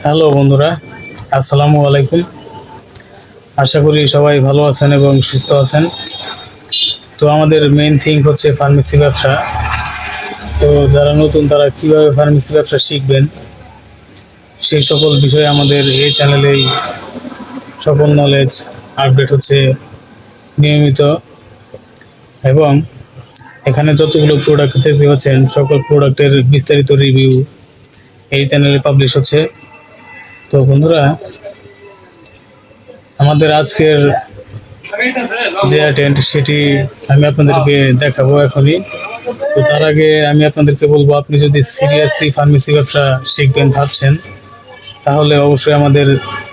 Hello বন্ধুরা, আসসালামু আলাইকুম। আশা করি সবাই ভালো আছেন এবং সুস্থ আছেন। তো আমাদের মেইন থিং হচ্ছে ফার্মেসি ব্যবসা। তো যারা নতুন তারা কিভাবে ফার্মেসি ব্যবসা শিখবেন সেই সকল বিষয়ে আমাদের এই চ্যানেলেই সকল নলেজ আপডেট হচ্ছে নিয়মিত, এবং এখানে যতগুলো প্রোডাক্ট দেখতে পাচ্ছেন সকল প্রোডাক্টের বিস্তারিত রিভিউ এই চ্যানেলে পাবলিশ হচ্ছে। তো বন্ধুরা, আমাদের আজকের যে অ্যাটেন্ড সেটি আমি আপনাদেরকে দেখাবো এখনই। তো তার আগে আমি আপনাদেরকে বলবো, আপনি যদি সিরিয়াসলি ফার্মেসি ব্যবসা শিখবেন ভাবছেন, তাহলে অবশ্যই আমাদের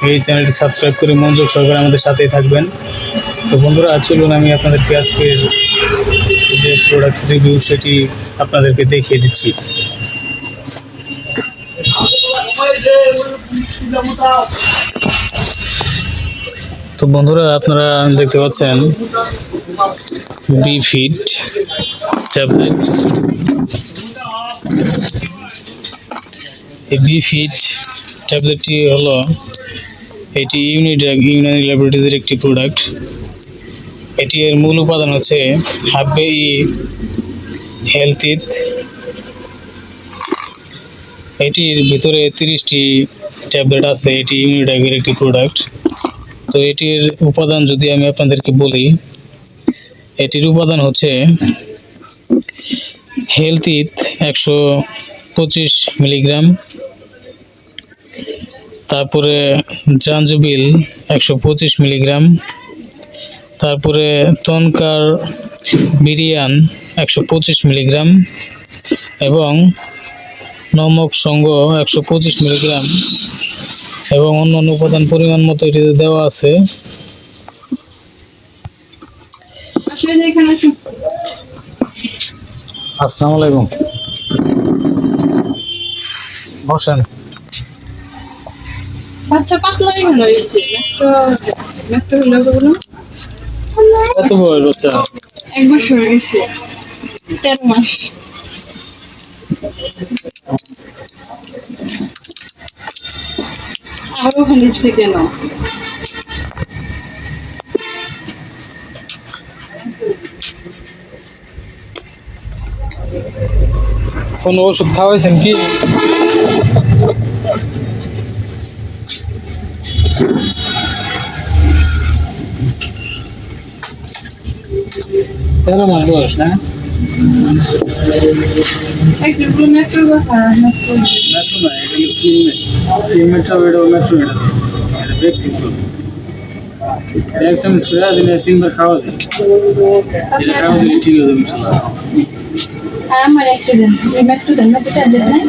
এই চ্যানেলটি সাবস্ক্রাইব করে মনোযোগ সহকারে আমাদের সাথেই থাকবেন। তো বন্ধুরা, চলুন আমি আপনাদেরকে আজকের যে প্রোডাক্ট রিভিউ সেটি আপনাদেরকে দেখিয়ে দিচ্ছি। তো বন্ধুরা, আপনারা দেখতে পাচ্ছেন বি ফিট ট্যাবলেট। এই বি ফিট ট্যাবলেটটি হলো এটি ইউনানি ল্যাবরেটরিজের একটি প্রোডাক্ট। এটি এর মূল উপাদান হচ্ছে হাব্বে হেলথিত। এটির ভিতরে 30টি ট্যাবলেট আছে। এটি ইউনিড্যাগের একটি প্রোডাক্ট। তো এটির উপাদান যদি আমি আপনাদেরকে বলি, এটির উপাদান হচ্ছে হেলথিত 125 মিলিগ্রাম, তারপরে জাঞ্জবিল 125 মিলিগ্রাম, তারপরে তনকার বিরিয়ান 125 মিলিগ্রাম এবং নমক সঙ্গ 125 মিলিগ্রাম এবং অন্যান্য উপাদান পরিমাণ মতো এটিতে দেওয়া আছে। আসসালামু আলাইকুম, বসেন। বাচ্চা পাতলাই ভালো হয়েছে। কত বয়স বাচ্চা? 1 বছর হয়েছে, 13 মাস। আরো ওখানে উঠছে কেন? কোনো ওষুধ খাওয়াইছেন কি? তেরো মাস বয়স না? একটু মেট্রো কথা মেট্রো না, এটা মেট্রো, এটা মেট্রো, এটা ভ্যাকসিন। ভ্যাকসিন করে দিনে 3 বার খাওয়া যায়। এটা খাওয়া দিলে ঠিক হয়ে যাবে ইনশাআল্লাহ। আমার একটা দেন, এই মেট্রো দেন, মেট্রো ট্যাবলেট নাই?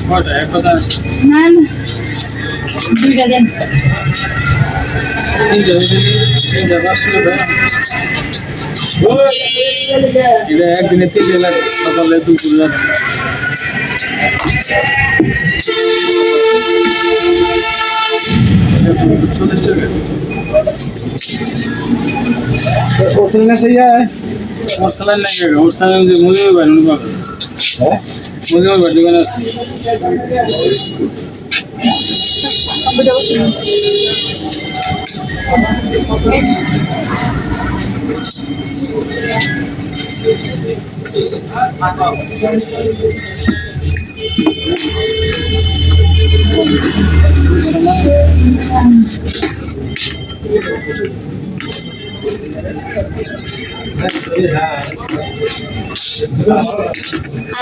কয়টা? এক কথা না না, 2টা দেন। 3টা 500 টাকা। এটা একদিনে 3টে লাগে, সকালে দুপুরে রাতে। চল্লিশ টাকা। ওর কাছে ওর স্যালাইন নাই কাকা, ওর স্যালাইন যে মজিবর ভাই উনি পাবেন। মজিবর ভাই দোকানে আছে।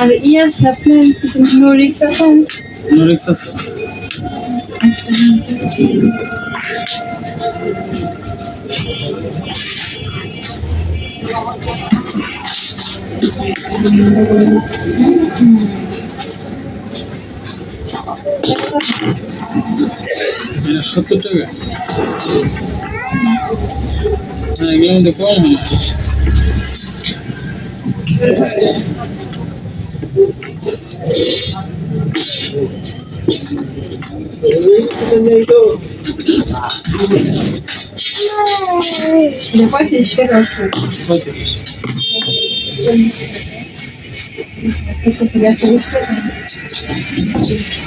আর ইয়ার সাপ্লিমেন্ট নোরিক্স আছে? নোরিক্স আছে। এটা 70 টাকা। হ্যাঁ, এগুলোর মধ্যে কম হয় না। Depois de chegar aqui.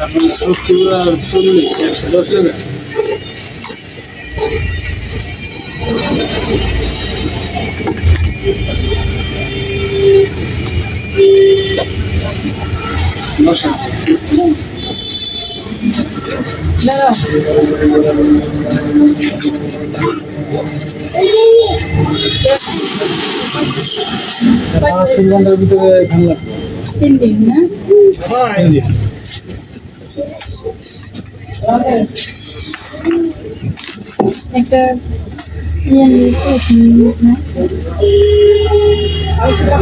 আপনার 70 আর 40 110 নেবেন। বসেন। দাঁড়াও। 3 ঘন্টার ভিতরে এখানে লাগবে। 3 দিন না? 3 দিন। একটা ইয়ে নিয়ে না? একটা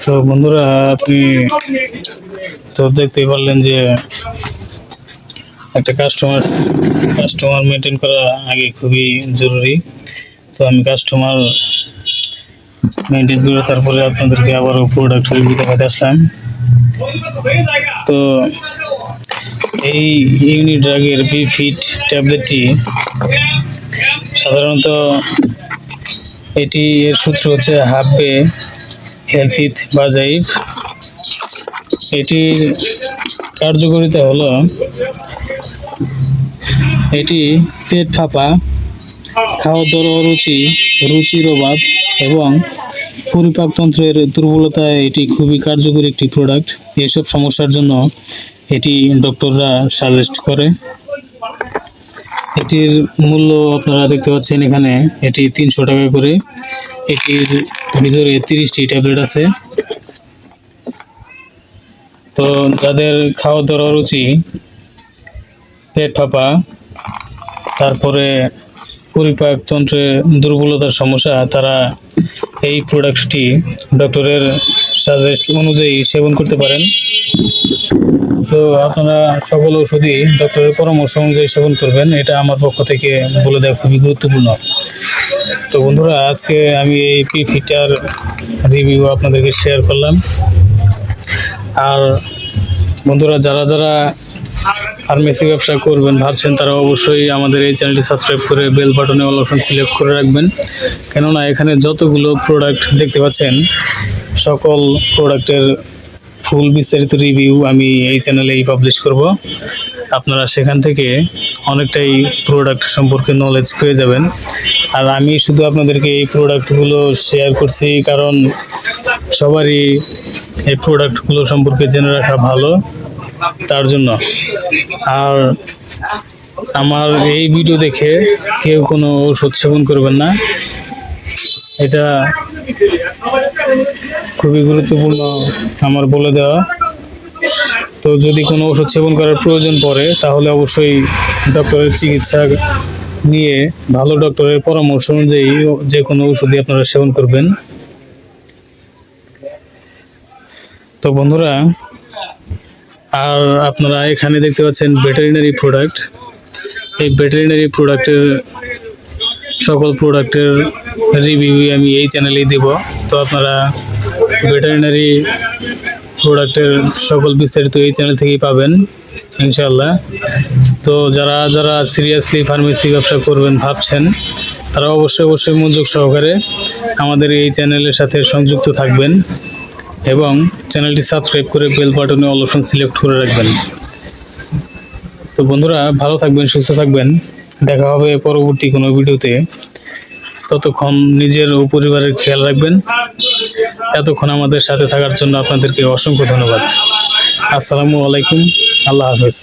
তো বন্ধুরা, আপনি তো দেখতেই পারলেন যে একটা কাস্টমার মেনটেন করা আগে খুবই জরুরি। তো আমি কাস্টমার মেনটেন করে তারপরে আপনাদেরকে আবারও প্রোডাক্ট রিভিউ দেখাতে আসলাম। তো এই ইউনিড্রাগের বিফিট ট্যাবলেটটি সাধারণত এর সূত্র হচ্ছে হাব্বে হেলথিথ বাজাইভ। এটির কার্যকারিতা হলো এটি পেট ফাঁপা, খাওয়া দাওয়ার অরুচি, রুচির অভাব এবং পরিপাকতন্ত্রের দুর্বলতায় এটি খুবই কার্যকরী একটি প্রোডাক্ট। এসব সমস্যার জন্য এটি ডক্টররা সাজেস্ট করে। এটির মূল্য আপনারা দেখতে পাচ্ছেন এখানে, এটি 300 টাকা করে। এটির ভিতরে 30টি ট্যাবলেট আছে। তো যাদের খাওয়া দাওয়ার অরুচি, পেট ফাঁপা, তারপরে পরিপাকতন্ত্রে দুর্বলতার সমস্যা, তারা এই প্রোডাক্টটি ডক্টরের সাজেস্ট অনুযায়ী সেবন করতে পারেন। তো আপনারা সকল ওষুধই ডক্টরের পরামর্শ অনুযায়ী সেবন করবেন, এটা আমার পক্ষ থেকে বলে দেওয়া খুবই গুরুত্বপূর্ণ। তো বন্ধুরা, আজকে আমি এই বিফিটার রিভিউ আপনাদেরকে শেয়ার করলাম। আর বন্ধুরা, যারা ফার্মেসি ব্যবসা করবেন ভাবছেন, তারা অবশ্যই আমাদের এই চ্যানেলটি সাবস্ক্রাইব করে বেল বাটনে অল অপশন সিলেক্ট করে রাখবেন। কেননা এখানে যতগুলো প্রোডাক্ট দেখতে পাচ্ছেন, সকল প্রোডাক্টের ফুল বিস্তারিত রিভিউ আমি এই চ্যানেলেই পাবলিশ করব। আপনারা সেখান থেকে অনেকটাই প্রোডাক্ট সম্পর্কে নলেজ পেয়ে যাবেন। আর আমি শুধু আপনাদেরকে এই প্রোডাক্টগুলো শেয়ার করছি কারণ সবারই এই প্রোডাক্টগুলো সম্পর্কে জেনে রাখা ভালো, তার জন্য। আর আমার এই ভিডিও দেখে কেউ কোনো ওষুধ সেবন করবেন না, এটা খুবই গুরুত্বপূর্ণ আমার বলে দেওয়া। তো যদি কোনো ওষুধ সেবন করার প্রয়োজন পড়ে, তাহলে অবশ্যই ডক্টরের চিকিৎসা নিয়ে ভালো ডক্টরের পরামর্শ অনুযায়ী যে কোনো ওষুধই আপনারা সেবন করবেন। তো বন্ধুরা, আর আপনারা এখানে দেখতে পাচ্ছেন ভেটেরিনারি প্রোডাক্ট। এই ভেটেরিনারি প্রোডাক্টের সকল প্রোডাক্টের রিভিউ আমি এই চ্যানেলেই দেব। তো আপনারা ভেটেরিনারি প্রোডাক্টের সকল বিস্তারিত এই চ্যানেল থেকেই পাবেন ইনশাআল্লাহ। তো যারা সিরিয়াসলি ফার্মেসি ব্যবসা করবেন ভাবছেন, তারা অবশ্যই মনোযোগ সহকারে আমাদের এই চ্যানেলের সাথে সংযুক্ত থাকবেন এবং চ্যানেলটি সাবস্ক্রাইব করে বেল বাটনে অল অপশন সিলেক্ট করে রাখবেন। তো বন্ধুরা, ভালো থাকবেন, সুস্থ থাকবেন। দেখা হবে পরবর্তী কোনো ভিডিওতে। ততক্ষণ নিজের ও পরিবারের খেয়াল রাখবেন। এতক্ষণ আমাদের সাথে থাকার জন্য আপনাদেরকে অসংখ্য ধন্যবাদ। আসসালামু আলাইকুম, আল্লাহ হাফেজ।